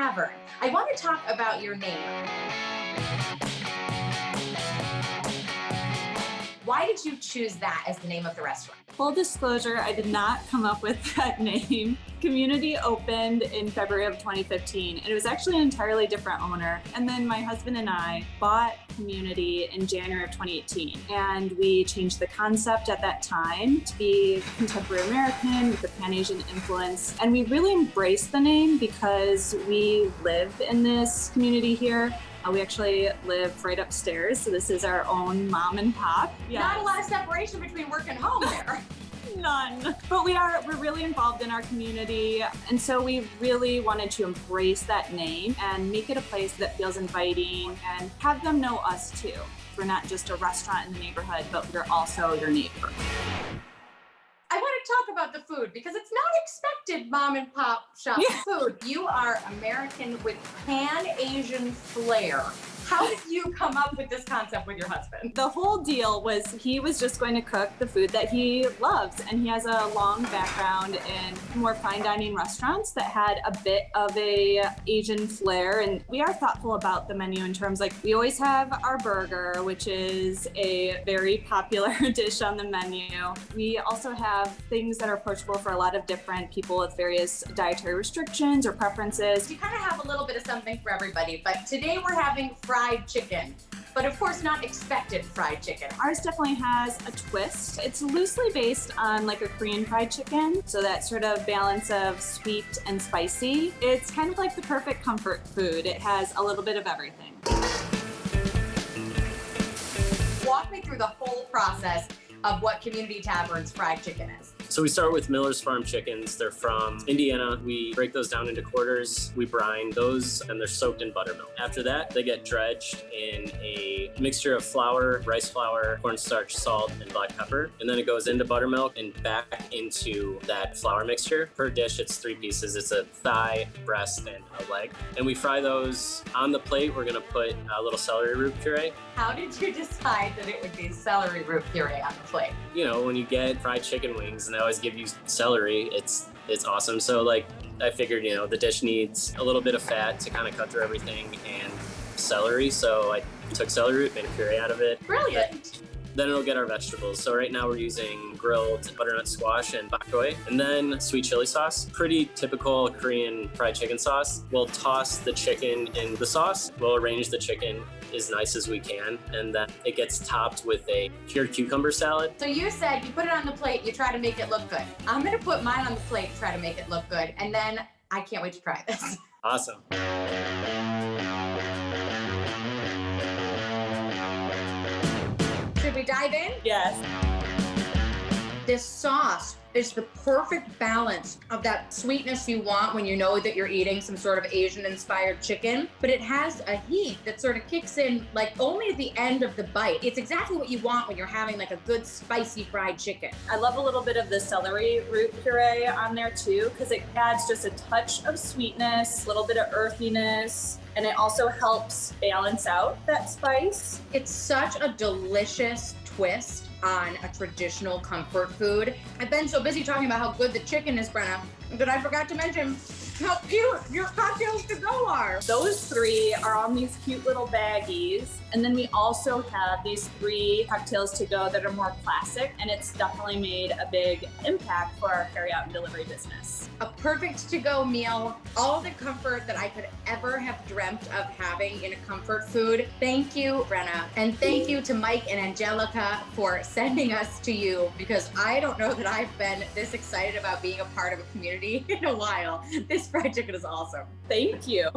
Tavern. I want to talk about your name. Why did you choose that as the name of the restaurant? Full disclosure, I did not come up with that name. Community opened in February of 2015, and it was actually an entirely different owner. And then my husband and I bought Community in January of 2018, and we changed the concept at that time to be contemporary American with a Pan-Asian influence. And we really embraced the name because we live in this community here. We actually live right upstairs, so this is our own mom and pop. Yes. Not a lot of separation between work and home there. None. But we're really involved in our community, and so we really wanted to embrace that name and make it a place that feels inviting and have them know us too. We're not just a restaurant in the neighborhood, but we're also your neighbor. I want to talk about the food because it's not expected mom and pop shop food. You are American with Pan-Asian flair. How did you come up with this concept with your husband? The whole deal was he was just going to cook the food that he loves, and he has a long background in more fine dining restaurants that had a bit of a Asian flair. And we are thoughtful about the menu in terms like we always have our burger, which is a very popular dish on the menu. We also have things that are approachable for a lot of different people with various dietary restrictions or preferences. You kind of have a little bit of something for everybody, but today we're having fried chicken, but of course not expected fried chicken. Ours definitely has a twist. It's loosely based on like a Korean fried chicken, so that sort of balance of sweet and spicy. It's kind of like the perfect comfort food. It has a little bit of everything. Walk me through the whole process of what Community Tavern's fried chicken is. So we start with Miller's Farm chickens. They're from Indiana. We break those down into quarters. We brine those, and they're soaked in buttermilk. After that, they get dredged in a mixture of flour, rice flour, cornstarch, salt, and black pepper. And then it goes into buttermilk and back into that flour mixture. Per dish, it's 3 pieces. It's a thigh, breast, and a leg. And we fry those on the plate. We're gonna put a little celery root puree. How did you decide that it would be celery root puree on the plate? You know, when you get fried chicken wings and they always give you celery, it's awesome. So like I figured, you know, the dish needs a little bit of fat to kind of cut through everything and celery. So I took celery root, made a puree out of it. Brilliant. Then it'll get our vegetables. So right now we're using grilled butternut squash and bok choy, and then sweet chili sauce. Pretty typical Korean fried chicken sauce. We'll toss the chicken in the sauce. We'll arrange the chicken as nice as we can, and then it gets topped with a cured cucumber salad. So you said you put it on the plate, you try to make it look good. I'm gonna put mine on the plate to try to make it look good, and then I can't wait to try this. Awesome. Should we dive in? Yes. This sauce is the perfect balance of that sweetness you want when you know that you're eating some sort of Asian-inspired chicken, but it has a heat that sort of kicks in like only at the end of the bite. It's exactly what you want when you're having like a good spicy fried chicken. I love a little bit of the celery root puree on there too, because it adds just a touch of sweetness, a little bit of earthiness, and it also helps balance out that spice. It's such a delicious twist on a traditional comfort food. I've been so busy talking about how good the chicken is, Brenna, that I forgot to mention how cute your cocktails to go are. Those 3 are on these cute little baggies. And then we also have these 3 cocktails to go that are more classic, and it's definitely made a big impact for our carry out and delivery business. A perfect to-go meal, all the comfort that I could ever have dreamt of having in a comfort food. Thank you, Brenna. And thank you to Mike and Angelica for sending us to you, because I don't know that I've been this excited about being a part of a community in a while. This fried chicken is awesome. Thank you.